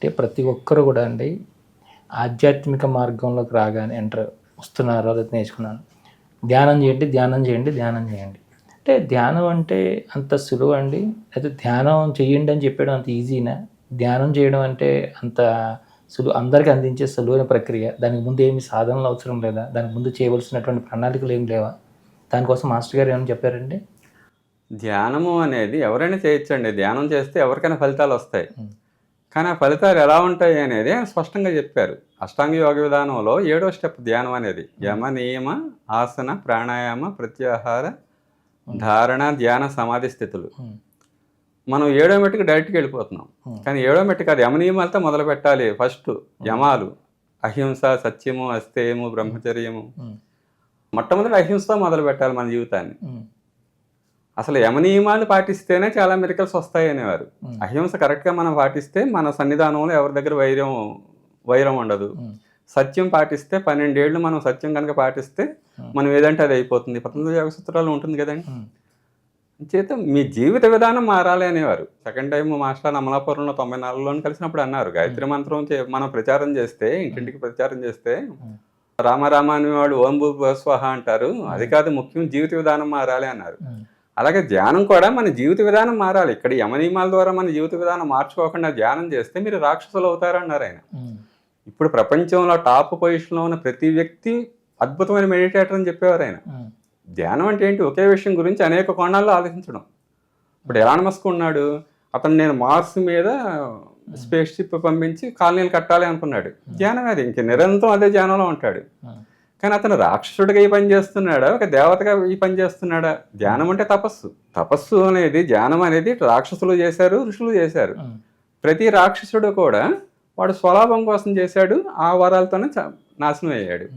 అంటే ప్రతి ఒక్కరు కూడా అండి ఆధ్యాత్మిక మార్గంలోకి రాగానే వస్తున్నారు లేదా నేర్చుకున్నాను ధ్యానం చేయండి ధ్యానం చేయండి ధ్యానం చేయండి అంటే ధ్యానం అంటే అంత సులువు అండి అయితే ధ్యానం చేయండి అని చెప్పడం అంత ఈజీనా ధ్యానం చేయడం అంటే అంత సులువు అందరికీ అందించే సులువైన ప్రక్రియ దానికి ముందు ఏమి సాధనలు అవసరం లేదా దానికి ముందు చేయవలసినటువంటి ప్రణాళికలు ఏమి లేవా దానికోసం మాస్టర్ గారు ఏమైనా చెప్పారండి ధ్యానము అనేది ఎవరైనా చేయొచ్చండి. ధ్యానం చేస్తే ఎవరికైనా ఫలితాలు వస్తాయి. కానీ ఆ ఫలితాలు ఎలా ఉంటాయి అనేది ఆయన స్పష్టంగా చెప్పారు. అష్టాంగ యోగ విధానంలో 7వ స్టెప్ ధ్యానం అనేది యమ నియమ ఆసన ప్రాణాయామ ప్రత్యాహార ధారణ ధ్యాన సమాధి స్థితులు. మనం 7వ మెట్టుకు డైరెక్ట్గా వెళ్ళిపోతున్నాం. కానీ 7వ మెట్టుకు అది యమ నియమాలతో మొదలు పెట్టాలి. ఫస్ట్ యమాలు అహింస సత్యము అస్తేయము బ్రహ్మచర్యము. మొట్టమొదటి అహింసతో మొదలు పెట్టాలి మన జీవితాన్ని. అసలు యమ నియమాలు పాటిస్తేనే చాలా మిరకల్స్ వస్తాయి అనేవారు. అహింస కరెక్ట్గా మనం పాటిస్తే మన సన్నిధానంలో ఎవరి దగ్గర వైరం ఉండదు. సత్యం పాటిస్తే 12 ఏళ్ళు మనం సత్యం కనుక పాటిస్తే మనం ఏదంటే అది అయిపోతుంది. పతంజలి యోగ సూత్రాలు ఉంటుంది కదండి. చేత మీ జీవిత విధానం మారాలి అనేవారు. సెకండ్ టైం మాస్టర్ అమలాపురంలో 94లో కలిసినప్పుడు అన్నారు గాయత్రి మంత్రం మనం ప్రచారం చేస్తే ఇంటింటికి ప్రచారం చేస్తే రామ అనేవాడు ఓం భూస్వాహ అంటారు. అది కాదు ముఖ్యం, జీవిత విధానం మారాలి అన్నారు. అలాగే ధ్యానం కూడా మన జీవిత విధానం మారాలి. ఇక్కడ యమ నియమాల ద్వారా మన జీవిత విధానం మార్చుకోకుండా ధ్యానం చేస్తే మీరు రాక్షసులు అవుతారన్నారు ఆయన. ఇప్పుడు ప్రపంచంలో టాప్ పొజిషన్లో ఉన్న ప్రతి వ్యక్తి అద్భుతమైన మెడిటేటర్ అని చెప్పేవారు ఆయన. ధ్యానం అంటే ఏంటి? ఒకే విషయం గురించి అనేక కోణాల్లో ఆలోచించడం. ఇప్పుడు ఎలాన్ మస్క్ ఉన్నాడు, అతను నేను మార్స్ మీద స్పేస్ షిప్ పంపించి కాలనీలు కట్టాలి అనుకున్నాడు. ధ్యానం అది ఇంక నిరంతరం అదే ధ్యానంలో ఉంటాడు. కానీ అతను రాక్షసుడిగా ఈ పని చేస్తున్నాడా, ఒక దేవతగా ఈ పని చేస్తున్నాడా? ధ్యానం అంటే తపస్సు అనేది ధ్యానం అనేది రాక్షసులు చేశారు, ఋషులు చేశారు. ప్రతి రాక్షసుడు కూడా వాడు స్వలాభం కోసం చేశాడు, ఆ వరాలతోనే నాశనం అయ్యాడు.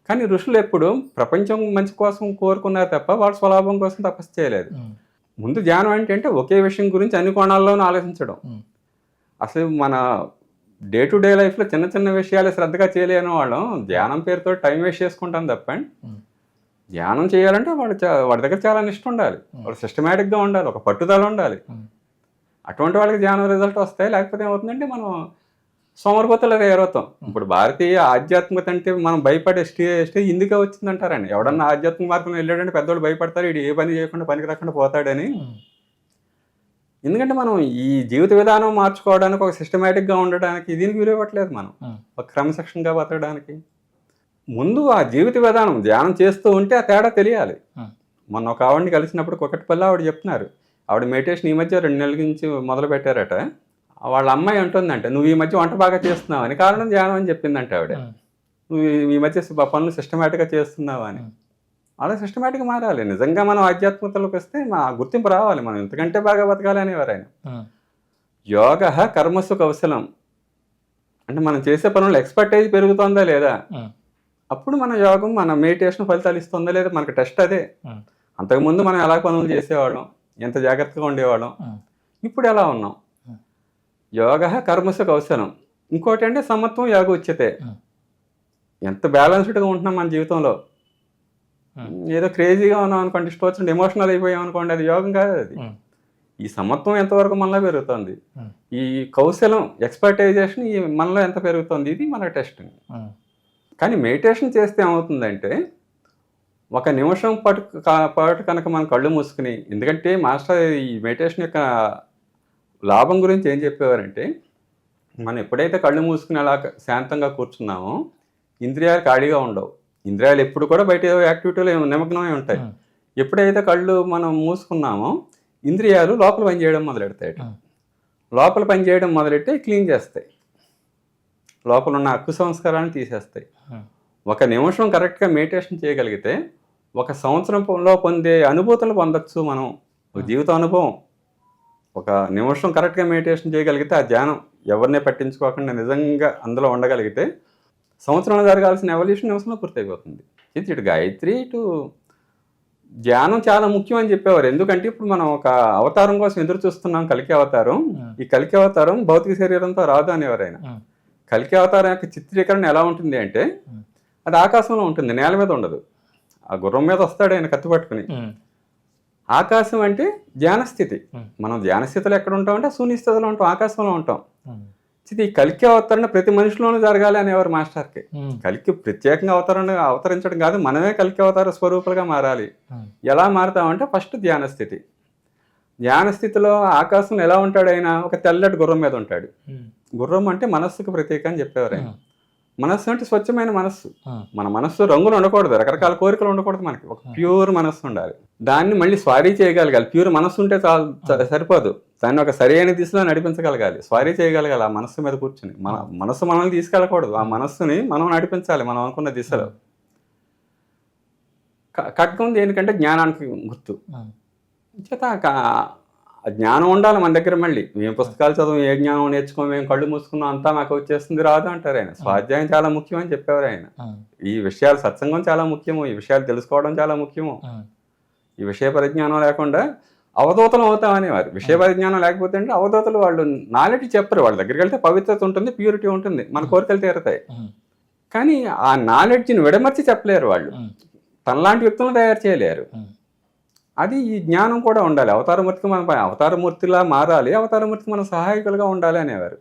కానీ ఋషులు ఎప్పుడు ప్రపంచం మంచి కోసం కోరుకున్నారు తప్ప వాడు స్వలాభం కోసం తపస్సు చేయలేదు. ముందు ధ్యానం అంటే ఒకే విషయం గురించి అన్ని కోణాల్లోనూ ఆలోచించడం. అసలు మన డే టు డే లైఫ్లో చిన్న చిన్న విషయాలు శ్రద్ధగా చేయలేని వాళ్ళం ధ్యానం పేరుతో టైం వేస్ట్ చేసుకుంటాం తప్పండి. ధ్యానం చేయాలంటే వాడి దగ్గర చాలా నిష్ట ఉండాలి, వాడు సిస్టమేటిక్గా ఉండాలి, ఒక పట్టుదల ఉండాలి. అటువంటి వాళ్ళకి ధ్యానం రిజల్ట్ వస్తాయి. లేకపోతే ఏమవుతుందంటే మనం సోమరిపోతలు తయారవుతాం. ఇప్పుడు భారతీయ ఆధ్యాత్మికత అంటే మనం భయపడే స్టేజ్ ఇందుకే వచ్చిందంటారండి. ఎవడన్నా ఆధ్యాత్మిక మార్గం వెళ్ళాడంటే పెద్దవాళ్ళు భయపడతారు, వీడు ఏ పని చేయకుండా పనికి రాకుండా పోతాడని. ఎందుకంటే మనం ఈ జీవిత విధానం మార్చుకోవడానికి ఒక సిస్టమేటిక్గా ఉండడానికి దీనికి విలువ ఇవ్వట్లేదు. మనం ఒక క్రమశిక్షణగా బతకడానికి ముందు ఆ జీవిత విధానం ధ్యానం చేస్తూ ఉంటే ఆ తేడా తెలియాలి. మొన్న ఒక ఆవిడని కలిసినప్పుడు ఒకటిపల్లి ఆవిడ చెప్తున్నారు, ఆవిడ మెడిటేషన్ ఈ మధ్య 2 నెలల నుంచి మొదలు పెట్టారట. వాళ్ళ అమ్మాయి అంటుందంటే నువ్వు ఈ మధ్య వంట బాగా చేస్తున్నావు అని, కారణం ధ్యానం అని చెప్పిందంటే ఆవిడ. నువ్వు ఈ మధ్య పనులు సిస్టమేటిక్గా చేస్తున్నావు అని. అలా సిస్టమేటిక్గా మారాలి. నిజంగా మనం ఆధ్యాత్మికతలోకి వస్తే మన గుర్తింపు రావాలి, మనం ఇంతకంటే బాగా బతకాలి అనేవారు ఆయన. యోగ కర్మసు కౌశలం అంటే మనం చేసే పనులు ఎక్స్పర్టైజ్ పెరుగుతుందా లేదా, అప్పుడు మన యోగం మన మెడిటేషన్ ఫలితాలు ఇస్తుందా లేదా మనకు టెస్ట్ అదే. అంతకుముందు మనం ఎలా పనులు చేసేవాళ్ళం, ఎంత జాగ్రత్తగా ఉండేవాళ్ళం, ఇప్పుడు ఎలా ఉన్నాం. యోగ కర్మసు కౌశలం. ఇంకోటి అంటే సమత్వం యోగ ఉచ్యతే. ఎంత బ్యాలెన్స్డ్గా ఉంటున్నాం మన జీవితంలో. ఏదో క్రేజీగా ఉన్నాం అనుకోండి, ఇష్టం వచ్చినట్టు ఎమోషనల్ అయిపోయాం అనుకోండి, అది యోగం కాదు. అది ఈ సమత్వం ఎంతవరకు మనలో పెరుగుతుంది, ఈ కౌశలం ఎక్స్పర్టైజేషన్ ఈ మనలో ఎంత పెరుగుతుంది, ఇది మన టెస్ట్. కానీ మెడిటేషన్ చేస్తే ఏమవుతుందంటే ఒక నిమిషం పాటు కనుక మనం కళ్ళు మూసుకుని, ఎందుకంటే మాస్టర్ ఈ మెడిటేషన్ యొక్క లాభం గురించి ఏం చెప్పేవారంటే, మనం ఎప్పుడైతే కళ్ళు మూసుకుని అలా శాంతంగా కూర్చున్నామో ఇంద్రియాలు ఖాళీగా ఉండవు. ఇంద్రియాలు ఎప్పుడు కూడా బయట యాక్టివిటీలో నిమగ్నమై ఉంటాయి. ఎప్పుడైతే కళ్ళు మనం మూసుకున్నామో ఇంద్రియాలు లోపల పనిచేయడం మొదలెడతాయి. లోపల పనిచేయడం మొదలెట్టి క్లీన్ చేస్తాయి, లోపల ఉన్న అక్కు సంస్కారాన్ని తీసేస్తాయి. ఒక నిమిషం కరెక్ట్గా మెడిటేషన్ చేయగలిగితే 1 సంవత్సరంలో పొందే అనుభూతులు పొందొచ్చు మనం. ఒక జీవిత అనుభవం. 1 నిమిషం కరెక్ట్గా మెడిటేషన్ చేయగలిగితే ఆ ధ్యానం ఎవరినే పట్టించుకోకుండా నిజంగా అందులో ఉండగలిగితే సంవత్సరంలో జరగాల్సిన ఎవల్యూషన్ నిమిషంలో పూర్తయిపోతుంది. ఇటు గాయత్రి ఇటు ధ్యానం చాలా ముఖ్యం అని చెప్పేవారు. ఎందుకంటే ఇప్పుడు మనం ఒక అవతారం కోసం ఎదురు చూస్తున్నాం, కలికి అవతారం. ఈ కలికి అవతారం భౌతిక శరీరంతో రాదు అనేవారు ఆయన. కలికి అవతారం యొక్క చిత్రీకరణ ఎలా ఉంటుంది అంటే అది ఆకాశంలో ఉంటుంది, నేల మీద ఉండదు. ఆ గుర్రం మీద వస్తాడు ఆయన కత్తి పట్టుకుని. ఆకాశం అంటే ధ్యానస్థితి. మనం ధ్యానస్థితిలో ఎక్కడ ఉంటాం అంటే శూన్యస్థితిలో ఉంటాం, ఆకాశంలో ఉంటాం. ఇది కల్కి అవతరణ ప్రతి మనిషిలోనూ జరగాలి అనేవారు మాస్టర్కి. కల్కి ప్రత్యేకంగా అవతరించడం కాదు, మనమే కల్కి అవతార స్వరూపులుగా మారాలి. ఎలా మారుతామంటే ఫస్ట్ ధ్యాన స్థితి. ధ్యాన స్థితిలో ఆకాశంలో ఎలా ఉంటాడు ఆయన? ఒక తెల్లటి గుర్రం మీద ఉంటాడు. గుర్రం అంటే మనస్సుకు ప్రతీక అని చెప్పేవారు ఆయన. మనస్సు అంటే స్వచ్ఛమైన మనస్సు. మన మనస్సు రంగులు ఉండకూడదు, రకరకాల కోరికలు ఉండకూడదు, మనకి ఒక ప్యూర్ మనస్సు ఉండాలి. దాన్ని మళ్ళీ స్వారీ చేయగలగాలి. ప్యూర్ మనస్సు ఉంటే సరిపోదు, దాన్ని ఒక సరైన దిశలో నడిపించగలగాలి, స్వారీ చేయగలగాలి ఆ మనస్సు మీద కూర్చుని. మన మనస్సు మనల్ని తీసుకెళ్ళకూడదు, ఆ మనస్సుని మనం నడిపించాలి మనం అనుకున్న దిశలో. ఖడ్గం దేనికంటే జ్ఞానానికి గుర్తు. చేత జ్ఞానం ఉండాలి మన దగ్గర. మళ్ళీ మేము పుస్తకాలు చదువు, ఏ జ్ఞానం నేర్చుకోం, మేము కళ్ళు మూసుకున్నాం అంతా మాకు వచ్చేస్తుంది రాదు అంటారు ఆయన. స్వాధ్యాయం చాలా ముఖ్యం అని చెప్పేవారు ఆయన. ఈ విషయాలు, సత్సంగం చాలా ముఖ్యము, ఈ విషయాలు తెలుసుకోవడం చాలా ముఖ్యము. ఈ విషయ పరిజ్ఞానం లేకుండా అవధూతలు అవుతాం అనేవారు. విషయ పరిజ్ఞానం లేకపోతే అంటే అవధూతలు వాళ్ళు నాలెడ్జ్ చెప్పరు. వాళ్ళ దగ్గరికి వెళ్తే పవిత్రత ఉంటుంది, ప్యూరిటీ ఉంటుంది, మన కోరికలు తీరుతాయి. కానీ ఆ నాలెడ్జ్ని విడమర్చి చెప్పలేరు వాళ్ళు, తనలాంటి వ్యక్తులను తయారు చేయలేరు. అది ఈ జ్ఞానం కూడా ఉండాలి. అవతారమూర్తికి మనం అవతారమూర్తిలా మారాలి, అవతారమూర్తికి మనం సహాయకులుగా ఉండాలి అనేవారు.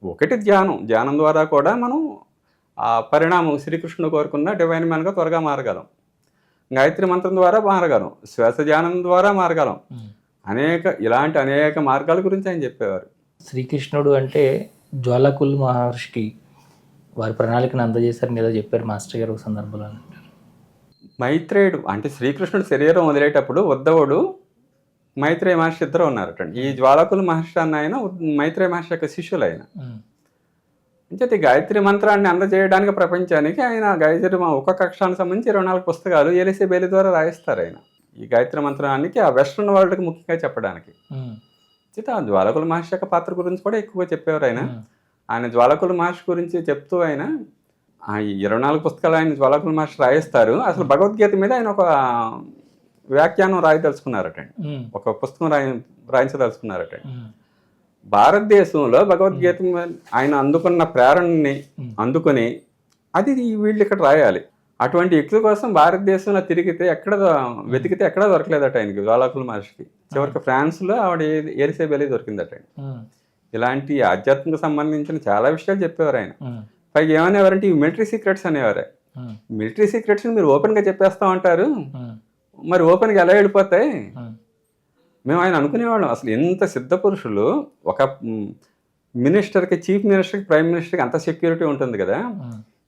ఒకటి ధ్యానం. ధ్యానం ద్వారా కూడా మనం ఆ పరిణామం, శ్రీకృష్ణుడు కోరుకున్న డివైన్ మ్యాన్గా త్వరగా మారగలం. గాయత్రి మంత్రం ద్వారా మారగలం, శ్వాస ధ్యానం ద్వారా మారగలం. ఇలాంటి అనేక మార్గాల గురించి ఆయన చెప్పేవారు. శ్రీకృష్ణుడు అంటే జ్వాలకుల్ మహర్షికి వారి ప్రణాళికను అందజేశారని ఏదో చెప్పారు మాస్టర్ గారు ఒక సందర్భంలో. మైత్రేయుడు అంటే శ్రీకృష్ణుడు శరీరం వదిలేటప్పుడు ఉద్ధవుడు మైత్రేయ మహర్షి ఇద్దరు ఉన్నారటండి. ఈ జ్వాలకుల మహర్షి అన్న ఆయన మైత్రేయ మహర్షి యొక్క శిష్యులు ఆయన. అంటే గాయత్రి మంత్రాన్ని అందజేయడానికి ప్రపంచానికి ఆయన గాయత్రి ఒక్కొక్క అక్షరానికి సంబంధించి 24 పుస్తకాలు ఏలిసే బేలి ద్వారా రాయిస్తారు ఆయన. ఈ గాయత్రి మంత్రానికి ఆ వెస్ట్రన్ వరల్డ్కి ముఖ్యంగా చెప్పడానికి. ఆ జ్వాలకుల మహర్షి యొక్క పాత్ర గురించి కూడా ఎక్కువగా చెప్పేవారు ఆయన. ఆయన జ్వాలకుల మహర్షి గురించి చెప్తూ ఆయన ఈ 24 పుస్తకాలు ఆయన జ్వాలకుల మహర్షి రాయిస్తారు. అసలు భగవద్గీత మీద ఆయన ఒక వ్యాఖ్యానం రాయదలుచుకున్నారటండి, ఒక పుస్తకం రాయించదలుచుకున్నారటండి. భారతదేశంలో భగవద్గీత ఆయన అందుకున్న ప్రేరణని అందుకుని అది వీళ్ళు ఇక్కడ రాయాలి. అటువంటి యుక్తి కోసం భారతదేశంలో వెతికితే ఎక్కడ దొరకలేదట ఆయనకి, జ్వాలకుల మహర్షికి. చివరికి ఫ్రాన్స్లో ఆవిడ ఏలిసేబెలి దొరికిందట. ఇలాంటి ఆధ్యాత్మిక సంబంధించిన చాలా విషయాలు చెప్పేవారు ఆయన. పైగా ఏమనేవారంటే ఇవి మిలిటరీ సీక్రెట్స్ అనేవారు. మిలిటరీ సీక్రెట్స్ని మీరు ఓపెన్గా చెప్పేస్తా ఉంటారు, మరి ఓపెన్గా ఎలా వెళ్ళిపోతాయి? మేము ఆయన అనుకునేవాళ్ళం, అసలు ఎంత సిద్ధ పురుషులు, ఒక మినిస్టర్కి, చీఫ్ మినిస్టర్కి, ప్రైమ్ మినిస్టర్కి అంత సెక్యూరిటీ ఉంటుంది కదా,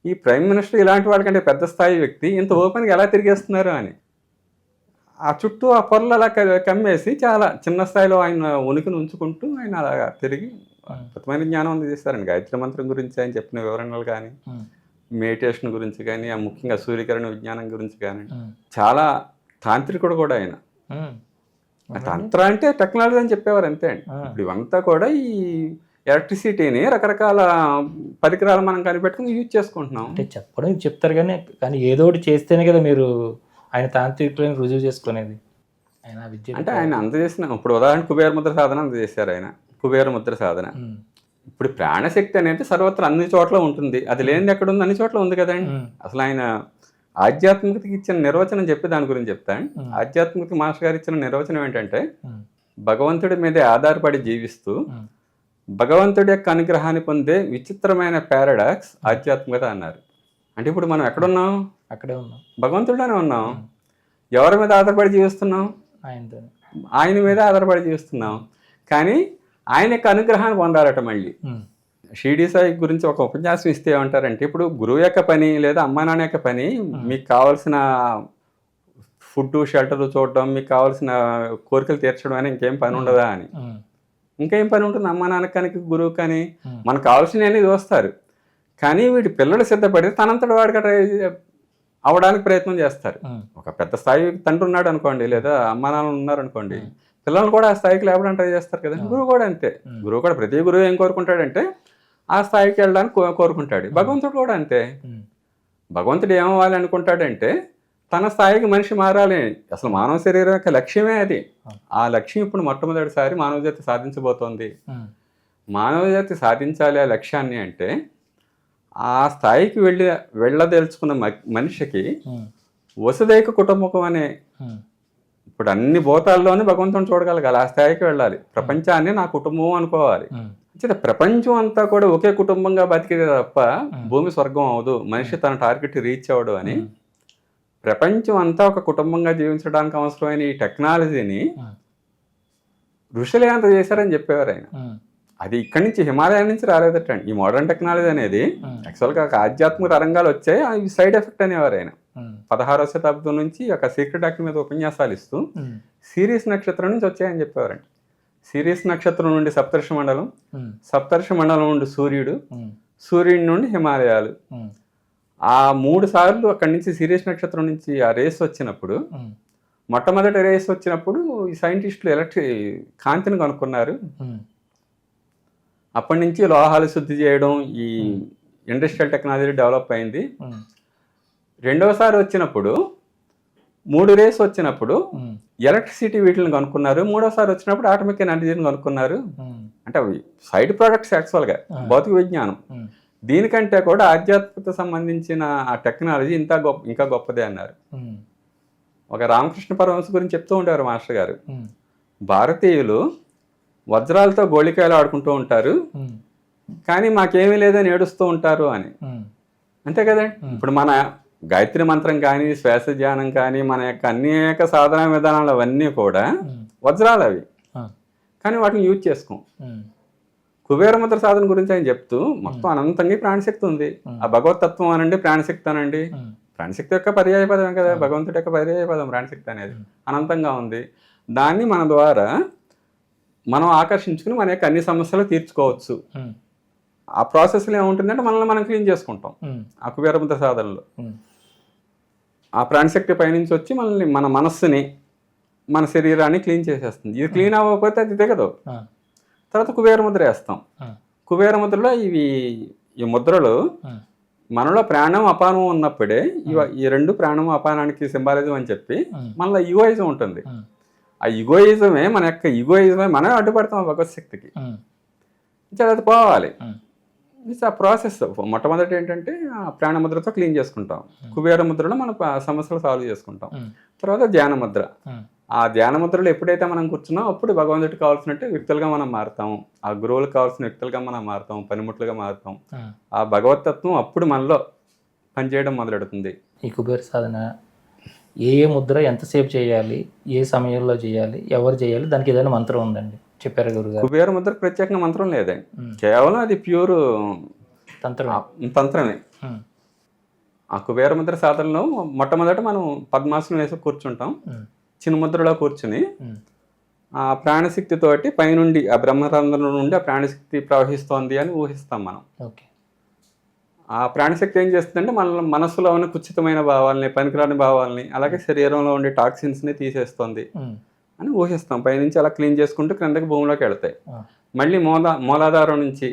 ఈ ప్రైమ్ మినిస్టర్ ఇలాంటి వాళ్ళకంటే పెద్ద స్థాయి వ్యక్తి ఇంత ఓపెన్గా ఎలా తిరిగేస్తున్నారు అని. ఆ చుట్టూ ఆ పొరలు అలా కమ్మేసి చాలా చిన్న స్థాయిలో ఆయన ఉనికిని ఉంచుకుంటూ ఆయన అలా తిరిగి అద్భుతమైన జ్ఞానం అందజేస్తారండి. గాయత్రి మంత్రం గురించి ఆయన చెప్పిన వివరణలు కానీ, మెడిటేషన్ గురించి కానీ, ముఖ్యంగా సూర్యకిరణ విజ్ఞానం గురించి కానీ, చాలా తాంత్రికుడు కూడా ఆయన. తంత్ర అంటే టెక్నాలజీ అని చెప్పేవారు అంతే అండి. ఇప్పుడు ఇవంతా కూడా ఈ ఎలక్ట్రిసిటీని రకరకాల పరికరాలు మనం కనిపెట్టుకుని యూజ్ చేసుకుంటున్నాం. అంటే చెప్పడం చెప్తారు కానీ ఏదో ఒకటి చేస్తేనే కదా మీరు ఆయన తాంత్రికులను రుజువు చేసుకునేది. ఆయన విద్య అంటే ఆయన అందజేసిన, ఇప్పుడు ఉదాహరణ కుబేర ముద్ర సాధన అందజేశారు ఆయన. కుబేర ముద్ర సాధన ఇప్పుడు ప్రాణశక్తి అనేది సర్వత్రా అన్ని చోట్ల ఉంటుంది, అది లేనిది ఎక్కడ ఉంది? అన్ని చోట్ల ఉంది కదండి. అసలు ఆయన ఆధ్యాత్మికతకి ఇచ్చిన నిర్వచనం చెప్పి దాని గురించి చెప్తాను. ఆధ్యాత్మికత మాస్టర్ గారు ఇచ్చిన నిర్వచనం ఏంటంటే, భగవంతుడి మీదే ఆధారపడి జీవిస్తూ భగవంతుడి యొక్క అనుగ్రహాన్ని పొందే విచిత్రమైన పారాడాక్స్ ఆధ్యాత్మికత అన్నారు. అంటే ఇప్పుడు మనం ఎక్కడున్నాం? అక్కడే ఉన్నాం, భగవంతుడిలోనే ఉన్నాం. ఎవరి మీద ఆధారపడి జీవిస్తున్నాం? ఆయన మీద ఆధారపడి జీవిస్తున్నాం. కానీ ఆయన యొక్క అనుగ్రహాన్ని పొందాలట. మళ్ళీ షిరిడి సాయి గురించి ఒక ఉపన్యాసం ఇస్తే ఏమంటారంటే, ఇప్పుడు గురువు యొక్క పని లేదా అమ్మా నాన్న యొక్క పని మీకు కావాల్సిన ఫుడ్, షెల్టర్ చూడడం, మీకు కావాల్సిన కోరికలు తీర్చడం అని ఇంకేం పని ఉండదా అని. ఇంకేం పని ఉంటుంది అమ్మా నాన్నకి కానీ గురువు కానీ? మనకు కావాల్సినవన్నీ చూస్తారు, కానీ వీడి పిల్లలు సిద్ధపడి తనంతటి వాడికి అవడానికి ప్రయత్నం చేస్తారు. ఒక పెద్ద స్థాయి తండ్రి ఉన్నాడు అనుకోండి, లేదా అమ్మా నాన్న ఉన్నారు అనుకోండి, పిల్లలు కూడా ఆ స్థాయికి లేపడానికి ట్రై చేస్తారు కదా. గురువు కూడా అంతే. గురువు కూడా, ప్రతి గురువు ఏం కోరుకుంటాడంటే ఆ స్థాయికి వెళ్ళడానికి కోరుకుంటాడు. భగవంతుడు కూడా అంతే. భగవంతుడు ఏమవ్వాలి అనుకుంటాడంటే తన స్థాయికి మనిషి మారాలి. అసలు మానవ శరీరం యొక్క లక్ష్యమే అది. ఆ లక్ష్యం ఇప్పుడు మొట్టమొదటిసారి మానవ జాతి సాధించబోతోంది. మానవ జాతి సాధించాలి ఆ లక్ష్యాన్ని అంటే, ఆ స్థాయికి వెళ్ళదలుచుకున్న మనిషికి వసుదైక కుటుంబకం అనే, ఇప్పుడు అన్ని భూతాల్లోనే భగవంతుని చూడగలగాలి, ఆ స్థాయికి వెళ్ళాలి. ప్రపంచాన్ని నా కుటుంబం అనుకోవాలి. అంటే ప్రపంచం అంతా కూడా ఒకే కుటుంబంగా బతికేదే తప్ప భూమి స్వర్గం అవదు, మనిషి తన టార్గెట్ రీచ్ అవ్వడు అని. ప్రపంచం అంతా ఒక కుటుంబంగా జీవించడానికి అవసరమైన ఈ టెక్నాలజీని ఋషులే అంత చేశారని చెప్పేవారు ఆయన. అది ఇక్కడి నుంచి హిమాలయం నుంచి రాలేదటండి. ఈ మోడర్న్ టెక్నాలజీ అనేది యాక్చువల్గా ఒక ఆధ్యాత్మిక రంగాలు వచ్చాయి, అవి సైడ్ ఎఫెక్ట్ అనేవారు ఆయన. 16వ శతాబ్దం నుంచి ఒక సీక్రెట్ యాక్ట్ మీద ఉపన్యాసాలు ఇస్తూ సిరీస్ నక్షత్రం నుంచి వచ్చాయని చెప్పేవారండి. సిరీస్ నక్షత్రం నుండి సప్తర్షి మండలం, సప్తర్షి మండలం నుండి సూర్యుడు, సూర్యుడి నుండి హిమాలయాలు. ఆ 3 సార్లు అక్కడి నుంచి సిరీస్ నక్షత్రం నుంచి ఆ రేస్ వచ్చినప్పుడు, మొట్టమొదటి రేస్ వచ్చినప్పుడు ఈ సైంటిస్టులు కాంతిని కనుక్కున్నారు. అప్పటి నుంచి లోహాలు శుద్ధి చేయడం, ఈ ఇండస్ట్రియల్ టెక్నాలజీ డెవలప్ అయింది. రెండవసారి వచ్చినప్పుడు 3 రేస్ వచ్చినప్పుడు ఎలక్ట్రిసిటీ వీటిని కనుక్కున్నారు. మూడోసారి వచ్చినప్పుడు ఆటమిక్ ఎనర్జీని కనుక్కున్నారు. అంటే అవి సైడ్ ప్రోడక్ట్స్ యాక్చువల్గా భౌతిక విజ్ఞానం. దీనికంటే కూడా ఆధ్యాత్మికత సంబంధించిన ఆ టెక్నాలజీ ఇంకా గొప్పదే అన్నారు. ఒక రామకృష్ణ పరమహంస గురించి చెప్తూ ఉంటారు మాస్టర్ గారు, భారతీయులు వజ్రాలతో గోళికాయలు ఆడుకుంటూ ఉంటారు, కానీ మాకేమీ లేదని ఏడుస్తూ ఉంటారు అని. అంతే కదండి. ఇప్పుడు మన గాయత్రి మంత్రం కానీ, శ్వాస ధ్యానం కానీ, మన యొక్క అనేక సాధన విధానాలు అవన్నీ కూడా వజ్రాలు అవి, కానీ వాటిని యూజ్ చేసుకోం. కుబేరముద్ర సాధన గురించి ఆయన చెప్తూ మొత్తం అనంతంగా ప్రాణశక్తి ఉంది. ఆ భగవతత్వం అనండి, ప్రాణశక్తి అనండి, ప్రాణశక్తి యొక్క పర్యాయ పదం కదా, భగవంతుడి యొక్క పర్యాయ పదం ప్రాణశక్తి అనేది అనంతంగా ఉంది. దాన్ని మన ద్వారా మనం ఆకర్షించుకుని మన యొక్క అన్ని సమస్యలు తీర్చుకోవచ్చు. ఆ ప్రాసెస్లో ఏముంటుందంటే మనల్ని మనం క్లీన్ చేసుకుంటాం. ఆ కుబేరముద్ర సాధనలో ఆ ప్రాణశక్తి పైనుంచి వచ్చి మనల్ని, మన మనస్సుని, మన శరీరాన్ని క్లీన్ చేసేస్తుంది. ఇది క్లీన్ అవ్వకపోతే అది దిగదు. తర్వాత కుబేరముద్ర వేస్తాం. కుబేరముద్రలో ఈ ముద్రలు మనలో ప్రాణం అపానం ఉన్నప్పుడే ఈ 2 ప్రాణం అపానానికి సింబాలిజం అని చెప్పి మనలో ఈగోయిజం ఉంటుంది. ఆ ఈగోయిజమే మన యొక్క ఈగోయిజమే మనమే అడ్డుపడతాం భగవత్ శక్తికి. అది పోవాలి. ఆ ప్రాసెస్ మొట్టమొదటి ఏంటంటే ఆ ప్రాణముద్రతో క్లీన్ చేసుకుంటాం. కుబేర ముద్రలో మన సమస్యలు సాల్వ్ చేసుకుంటాం. తర్వాత ధ్యాన ముద్ర. ఆ ధ్యాన ముద్రలో ఎప్పుడైతే మనం కూర్చున్నాం అప్పుడు భగవంతుడికి కావాల్సినట్టు వ్యక్తులుగా మనం మారుతాం. ఆ గురువులకు కావాల్సిన వ్యక్తులుగా మనం మారుతాం, పనిముట్లుగా మారుతాం. ఆ భగవతత్వం అప్పుడు మనలో పనిచేయడం మొదలెడుతుంది. ఈ కుబేర సాధన ఏ ముద్ర ఎంతసేపు చేయాలి, ఏ సమయంలో చేయాలి, ఎవరు చేయాలి, దానికి ఏదైనా మంత్రం ఉందండి? చెప్పారు గురుగారు. కుబేర ముద్రకు ప్రత్యేకంగా మంత్రం లేదండి, కేవలం అది ప్యూర్ తంత్రమే. ఆ కుబేర ముద్ర సాధనలో మొట్టమొదట మనం పద్మాసనం వేసి కూర్చుంటాం. చిన్న ముద్రలో కూర్చుని ఆ ప్రాణశక్తితోటి పైనుండి ఆ బ్రహ్మరంధ్రం నుండి ఆ ప్రాణశక్తి ప్రవహిస్తోంది అని ఊహిస్తాం మనం. ఆ ప్రాణశక్తి ఏం చేస్తుందంటే మన మనస్సులో ఉన్న కుచితమైన భావాలని, పనికిరాని భావాలని, అలాగే శరీరంలో ఉండే టాక్సిన్స్ని తీసేస్తుంది అని ఊహిస్తాం. పైనుంచి అలా క్లీన్ చేసుకుంటూ క్రిందకి భూమిలోకి వెళ్తాయి. మళ్ళీ మూలాధారం నుంచి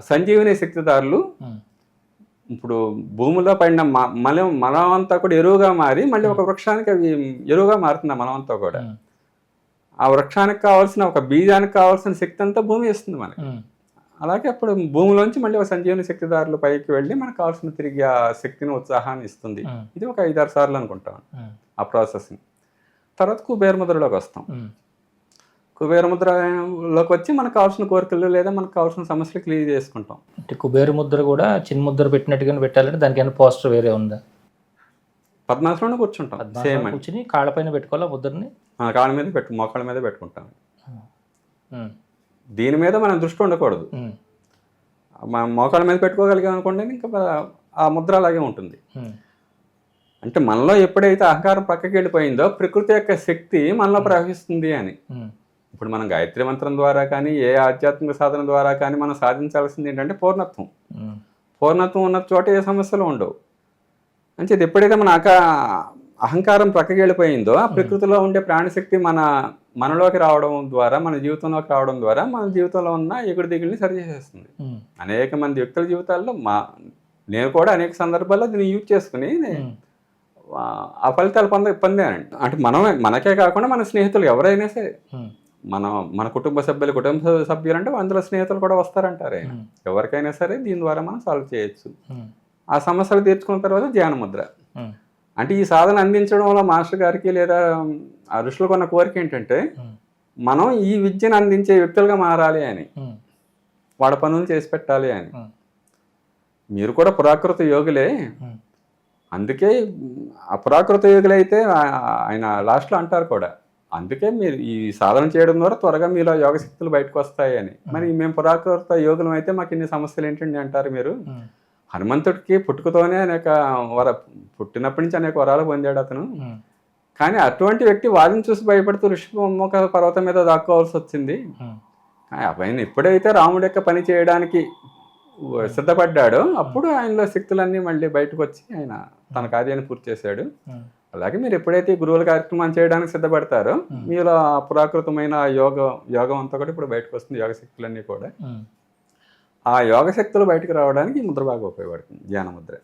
సంజీవని శక్తిదారులు ఇప్పుడు భూమిలో పడిన మనం అంతా కూడా ఎరువుగా మారి మళ్ళీ ఒక వృక్షానికి అవి ఎరువుగా మారుతుంది. మనం అంతా కూడా ఆ వృక్షానికి కావాల్సిన, ఒక బీజానికి కావాల్సిన శక్తి అంతా భూమి ఇస్తుంది మనకి. అలాగే అప్పుడు భూమిలోంచి మళ్ళీ ఒక సంజీవని శక్తిదారులు పైకి వెళ్ళి మనకు కావాల్సిన తిరిగి ఆ శక్తిని, ఉత్సాహాన్ని ఇస్తుంది. ఇది ఒక 5-6 సార్లు అనుకుంటాం ఆ ప్రాసెస్ని. తర్వాత కుబేరముద్రలోకి వస్తాం. కుబేరముద్రలోకి వచ్చి మనకు కావాల్సిన కోరికలు లేదా మనకు కావాల్సిన సమస్యలు క్లియర్ చేసుకుంటాం. అంటే కుబేరముద్ర కూడా చిన్న ముద్ర పెట్టినట్టుగానే పెట్టాలంటే దానికి ఏమైనా పోస్టర్ వేరే ఉందా? పద్మాసనంలో కూర్చుంటాం. సేమ్ కూర్చుని కాళ్ళపైన పెట్టుకోవాలా ముద్రని? కాళ్ళ మీద మోకాళ్ళ మీద పెట్టుకుంటాం. దీని మీద మనం దృష్టి ఉండకూడదు. మనం మోకాళ్ళ మీద పెట్టుకోగలిగాం అనుకోండి, ఇంకా ఆ ముద్ర అలాగే ఉంటుంది. అంటే మనలో ఎప్పుడైతే అహంకారం పక్కకి వెళ్ళిపోయిందో ప్రకృతి యొక్క శక్తి మనలో ప్రవహిస్తుంది అని. ఇప్పుడు మనం గాయత్రి మంత్రం ద్వారా కానీ, ఏ ఆధ్యాత్మిక సాధన ద్వారా కానీ మనం సాధించాల్సింది ఏంటంటే పూర్ణత్వం. పూర్ణత్వం ఉన్న చోట ఏ సమస్యలు ఉండవు. అంటే ఎప్పుడైతే మన అహంకారం పక్కకి వెళ్ళిపోయిందో ఆ ప్రకృతిలో ఉండే ప్రాణశక్తి మనలోకి రావడం ద్వారా, మన జీవితంలోకి రావడం ద్వారా మన జీవితంలో ఉన్న ఎగుడు దిగుల్ని సరి చేసేస్తుంది. అనేక మంది వ్యక్తుల జీవితాల్లో నేను కూడా అనేక సందర్భాల్లో దీన్ని యూజ్ చేసుకుని ఆ ఫలితాలు పొందానండి. అంటే మనకే కాకుండా మన స్నేహితులు ఎవరైనా సరే, మన కుటుంబ సభ్యులు అంటే అందులో స్నేహితులు కూడా వస్తారంటారు. ఎవరికైనా సరే దీని ద్వారా మనం సాల్వ్ చేయొచ్చు. ఆ సమస్యలు తీర్చుకున్న తర్వాత ధ్యాన ముద్ర. అంటే ఈ సాధన అందించడం వల్ల మాస్టర్ గారికి లేదా ఆ ఋషులకు ఉన్న కోరిక ఏంటంటే మనం ఈ విద్యను అందించే వ్యక్తులుగా మారాలి అని, ఉమ్, వాడి పనులు చేసి పెట్టాలి అని. ఉమ్, మీరు కూడా పురాకృత యోగులే, ఉమ్, అందుకే అప్రాకృత యోగులైతే ఆయన లాస్ట్లో అంటారు కూడా, అందుకే మీరు ఈ సాధన చేయడం ద్వారా త్వరగా మీలో యోగశక్తులు బయటకు వస్తాయి అని. మరి మేము పురాకృత యోగులం అయితే మాకు ఇన్ని సమస్యలు ఏంటండి అంటారు మీరు. ఉమ్, హనుమంతుడికి పుట్టుకతోనే పుట్టినప్పటి నుంచి అనేక వరాలు పొందాడు అతను. ఉమ్, కానీ అటువంటి వ్యక్తి వారిని చూసి భయపడుతూ ఋషిముఖ పర్వతం మీద దాక్కోవాల్సి వచ్చింది. ఉమ్, ఆయన ఎప్పుడైతే రాముడి యొక్క పని చేయడానికి సిద్ధపడ్డాడో అప్పుడు ఆయనలో శక్తులన్నీ మళ్ళీ బయటకు వచ్చి ఆయన తన కార్యాన్ని పూర్తి చేశాడు. ఉమ్, అలాగే మీరు ఎప్పుడైతే ఈ గురువుల కార్యక్రమం చేయడానికి సిద్ధపడతారో మీలో అప్రాకృతమైన యోగం అంతా కూడా ఇప్పుడు బయటకు వస్తుంది, యోగ శక్తులన్నీ కూడా. ఉమ్. ఆ యోగ శక్తులు బయటకు రావడానికి ఈ ముద్ర బాగా ఉపయోగపడుతుంది, ధ్యాన ముద్ర.